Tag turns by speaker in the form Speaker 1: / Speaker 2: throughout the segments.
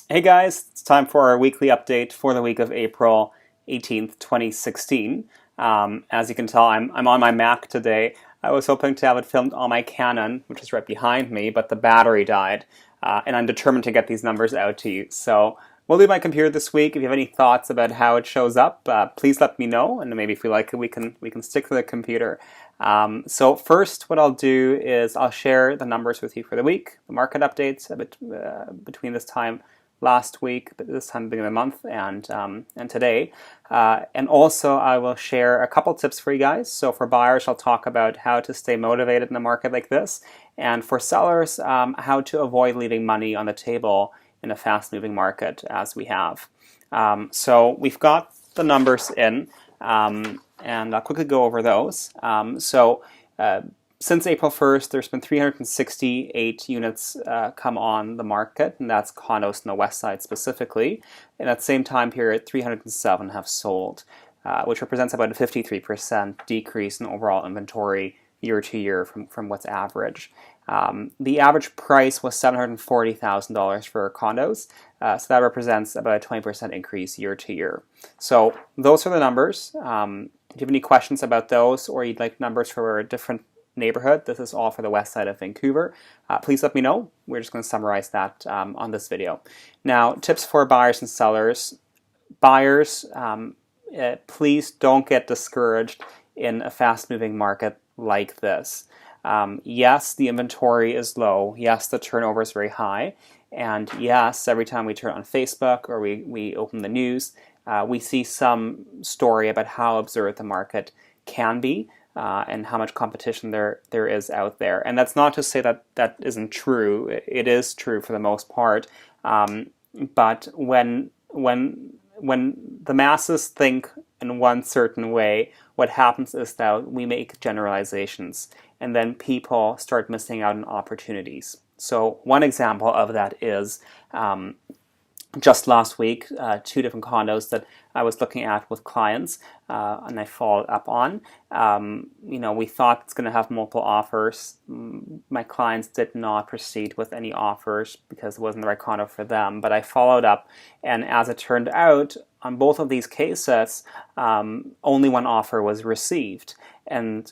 Speaker 1: Hey guys, it's time for our weekly update for the week of April 18th, 2016. As you can tell, I'm on my Mac today. I was hoping to have it filmed on my Canon, which is right behind me, but the battery died, and I'm determined to get these numbers out to you. So we'll leave my computer this week. If you have any thoughts about how it shows up, please let me know, and maybe if we like it, we can stick to the computer. So first, what I'll do is I'll share the numbers with you for the week, the market updates between this time last week, but this time beginning of the month, and today. And also, I will share a couple tips for you guys. So for buyers, I'll talk about how to stay motivated in a market like this, and for sellers, how to avoid leaving money on the table in a fast-moving market as we have. So we've got the numbers in, and I'll quickly go over those. Since April 1st, there's been 368 units come on the market, and that's condos in the west side specifically. In that same time period, 307 have sold, which represents about a 53% decrease in overall inventory year to year from what's average. The average price was $740,000 for condos, so that represents about a 20% increase year to year. So those are the numbers. If you have any questions about those, or you'd like numbers for a different neighborhood, this is all for the west side of Vancouver, please let me know. We're just going to summarize that on this video. Now, tips for buyers and sellers. Buyers, please don't get discouraged in a fast-moving market like this. Yes, the inventory is low. Yes, the turnover is very high. And yes, every time we turn on Facebook or we open the news, we see some story about how absurd the market can be. And how much competition there is out there. And that's not to say that that isn't true. It is true for the most part. But when the masses think in one certain way, what happens is that we make generalizations, and then people start missing out on opportunities. So one example of that is just last week, two different condos that I was looking at with clients, and I followed up on. We thought it's going to have multiple offers. My clients did not proceed with any offers because it wasn't the right condo for them. But I followed up, and as it turned out, on both of these cases, only one offer was received. And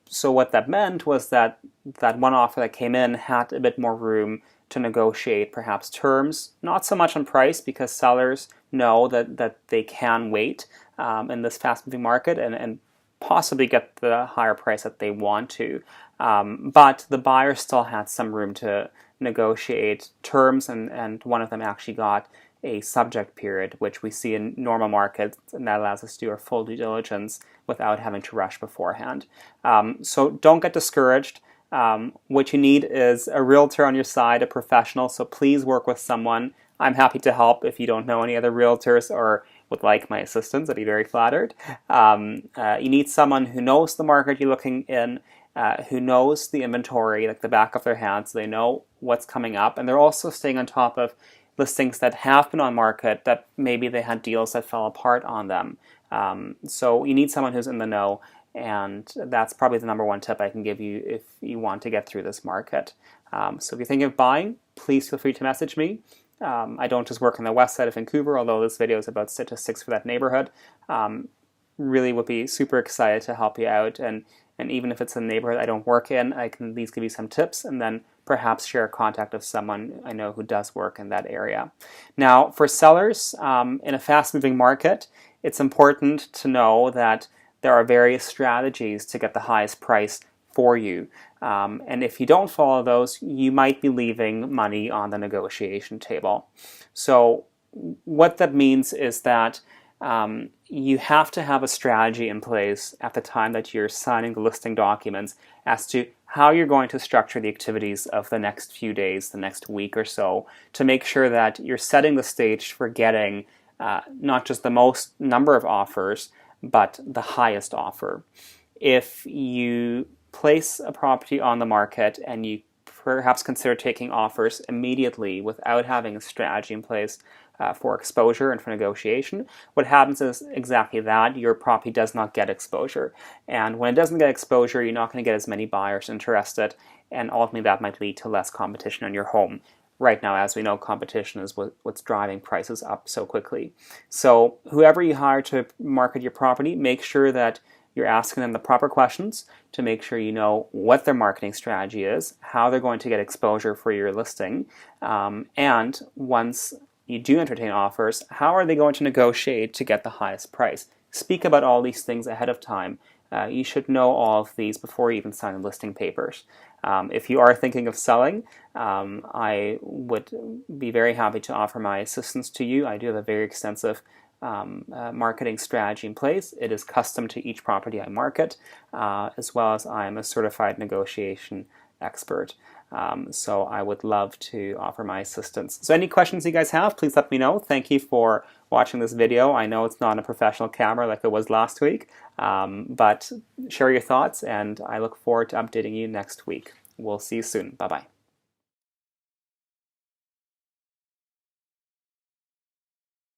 Speaker 1: so what that meant was that one offer that came in had a bit more room to negotiate perhaps terms, not so much on price, because sellers know that they can wait in this fast-moving market and possibly get the higher price that they want to. But the buyer still had some room to negotiate terms, and one of them actually got a subject period, which we see in normal markets, and that allows us to do our full due diligence without having to rush beforehand. So don't get discouraged. What you need is a realtor on your side, a professional, so please work with someone. I'm happy to help if you don't know any other realtors or would like my assistance. I'd be very flattered. You need someone who knows the market you're looking in, who knows the inventory like the back of their hand, so they know what's coming up, and they're also staying on top of listings that have been on market that maybe they had deals that fell apart on them. So you need someone who's in the know, and that's probably the number one tip I can give you if you want to get through this market. So if you're thinking of buying, please feel free to message me. I don't just work on the west side of Vancouver, although this video is about statistics for that neighborhood. Really would be super excited to help you out, and even if it's a neighborhood I don't work in, I can at least give you some tips and then perhaps share a contact of someone I know who does work in that area. Now, for sellers, in a fast-moving market, it's important to know that there are various strategies to get the highest price for you. And if you don't follow those, you might be leaving money on the negotiation table. So what that means is that you have to have a strategy in place at the time that you're signing the listing documents as to how you're going to structure the activities of the next few days, the next week or so, to make sure that you're setting the stage for getting not just the most number of offers, but the highest offer. If you place a property on the market and you perhaps consider taking offers immediately without having a strategy in place for exposure and for negotiation, what happens is exactly that. Your property does not get exposure. And when it doesn't get exposure, you're not going to get as many buyers interested, and ultimately that might lead to less competition on your home. right now, as we know, competition is what's driving prices up so quickly. So whoever you hire to market your property, make sure that you're asking them the proper questions to make sure you know what their marketing strategy is, how they're going to get exposure for your listing, and once you do entertain offers, how are they going to negotiate to get the highest price? Speak about all these things ahead of time. You should know all of these before you even sign the listing papers. If you are thinking of selling, I would be very happy to offer my assistance to you. I do have a very extensive marketing strategy in place. It is custom to each property I market, as well as I'm a certified negotiation expert. So I would love to offer my assistance. So any questions you guys have, please let me know. Thank you for watching this video. I know it's not a professional camera like it was last week, but share your thoughts, and I look forward to updating you next week. We'll see you soon. Bye-bye.